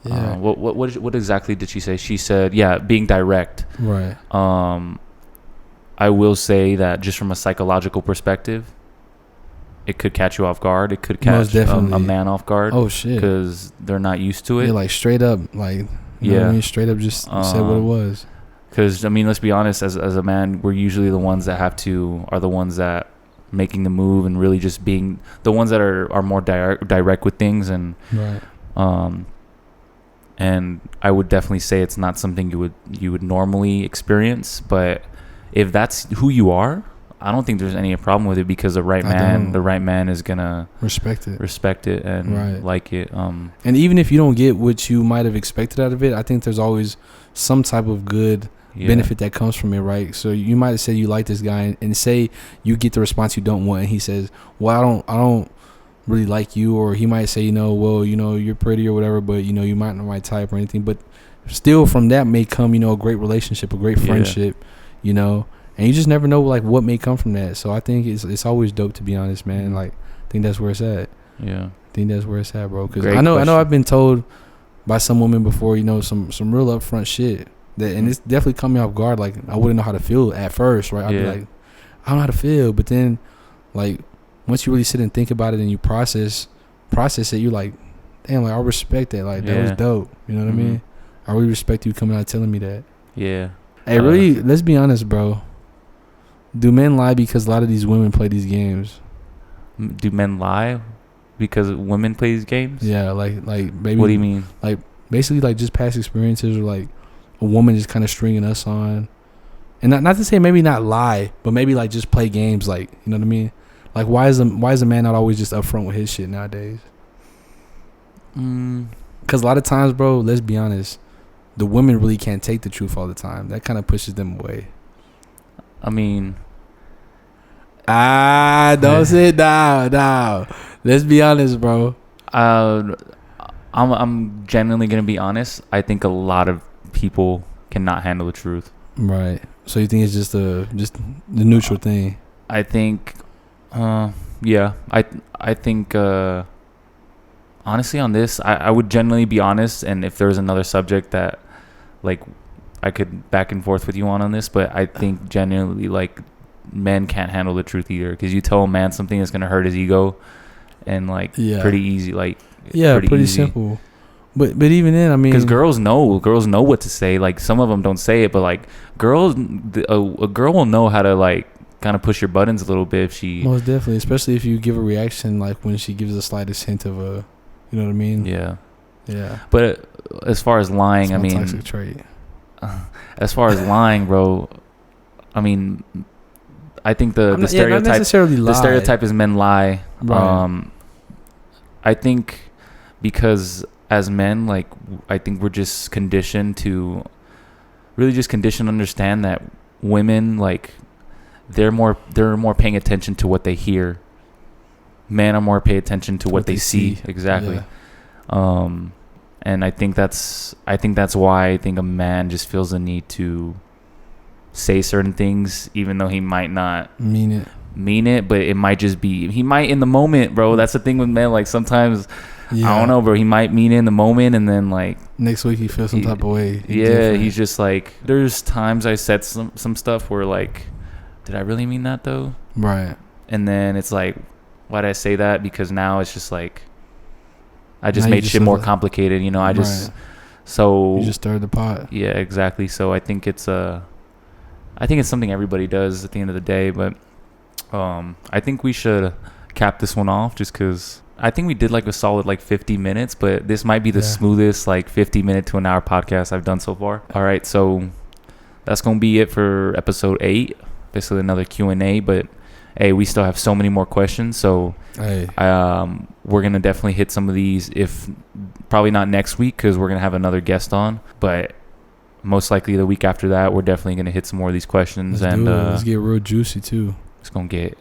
Yeah. What exactly did she say? She said, yeah, being direct. Right. I will say that just from a psychological perspective, it could catch you off guard. It could catch a man off guard. Oh shit! Because they're not used to it. Yeah, like straight up, like you know what I mean? Straight up, just said what it was. Because I mean, let's be honest. As a man, we're usually the ones that are the ones that making the move and really just being the ones that are more direct with things and right. And I would definitely say it's not something you would normally experience, but if that's who you are, I don't think there's any problem with it, because the right man is gonna respect it and like it. And even if you don't get what you might have expected out of it, I think there's always some type of good benefit that comes from it, right? So you might have said you like this guy, and say you get the response you don't want, and he says, "Well, I don't really like you," or he might say, well, you're pretty or whatever, but you might not my type or anything, but still from that may come a great relationship, a great friendship, and you just never know like what may come from that. So I think it's always dope, to be honest, man. Like I think that's where it's at. Yeah, I think that's where it's at, bro, because I know I've been told by some women before, some real upfront shit that, and it's definitely caught me off guard. Like I wouldn't know how to feel at first, right? I'd be like, I don't know how to feel, but then like once you really sit and think about it and you process it, you're like, damn, like I respect that. Like that was dope. You know what I mean? I really respect you coming out telling me that. Yeah. Hey, really, let's be honest, bro. Do men lie because a lot of these women play these games? Do men lie because women play these games? Yeah, like maybe. What do you mean? Like basically like just past experiences, or like a woman just kind of stringing us on, and not to say maybe not lie, but maybe like just play games, like you know what I mean? Like why is a man not always just upfront with his shit nowadays? Because a lot of times, bro, let's be honest, the women really can't take the truth all the time. That kind of pushes them away. I mean, don't sit down. Let's be honest, bro. I'm genuinely gonna be honest. I think a lot of people cannot handle the truth. Right. So you think it's just the neutral thing? I think, yeah. I think honestly on this, I would genuinely be honest. And if there's another subject that like I could back and forth with you on this, but I think genuinely like men can't handle the truth either, because you tell a man something that's gonna hurt his ego, and like pretty easy, like pretty simple. But even then, I mean, because girls know what to say. Like some of them don't say it, but like girls, a girl will know how to like kind of push your buttons a little bit if she. Most definitely, especially if you give a reaction like when she gives the slightest hint of a, you know what I mean? Yeah. Yeah. But as far as lying, I mean, toxic trait. As far as lying, bro, I mean, I think the stereotype is men lie. Right. I think because as men, like I think we're just conditioned to really just conditioned to understand that women, like, they're more paying attention to what they hear. Men are more pay attention to what they see. Exactly. Yeah. And I think that's why I think a man just feels the need to say certain things, even though he might not mean it, but it might just be, he might in the moment, bro. That's the thing with men. Like, sometimes, I don't know, bro. He might mean it in the moment, and then, like, next week he feels some type of way. He's just like, there's times I said some stuff where, like, did I really mean that though? Right. And then it's like, why did I say that? Because now it's just like, I just made shit more complicated, you know. I just so you just stirred the pot. Yeah, exactly. So I think it's something everybody does at the end of the day, but I think we should cap this one off just because I think we did like a solid like 50 minutes, but this might be the smoothest like 50-minute to an hour podcast I've done so far. All right, so that's gonna be it for episode 8. Basically another Q&A, but hey, we still have so many more questions, so we're gonna definitely hit some of these. If probably not next week because we're gonna have another guest on, but most likely the week after that, we're definitely gonna hit some more of these questions. Let's get real juicy too. It's gonna get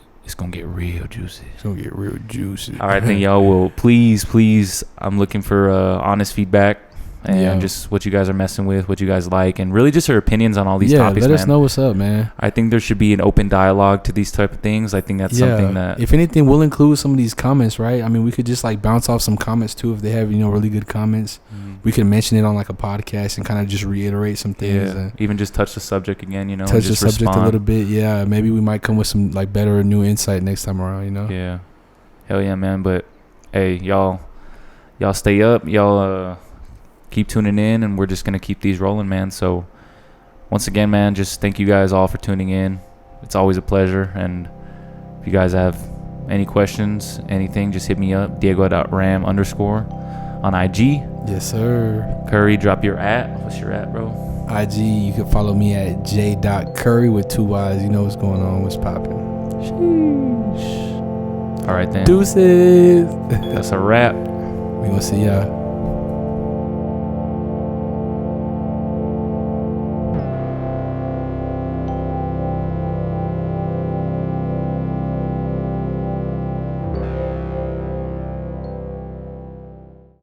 real juicy. It's gonna get real juicy. All right, then y'all will please. I'm looking for honest feedback and just what you guys are messing with, what you guys like, and really just your opinions on all these topics. Let us know what's up, man. I think there should be an open dialogue to these type of things. I think that's something that, if anything, we'll include some of these comments, right? I mean, we could just like bounce off some comments too if they have, really good comments. We could mention it on like a podcast and kind of just reiterate some things. Yeah, even just touch the subject again, touch the subject a little bit. Yeah, maybe we might come with some like better new insight next time around. Yeah, hell yeah, man. But hey, y'all stay up. Y'all keep tuning in, and we're just gonna keep these rolling, man. So once again, man, just thank you guys all for tuning in. It's always a pleasure. And if you guys have any questions, anything, just hit me up, Diego.ram_ on IG. Yes, sir. Curry, drop your @ what's your @ bro? IG, you can follow me at j.curry with 2 Y's. You know what's going on, what's popping. Sheesh. All right then, deuces. that's a wrap. We gonna see y'all.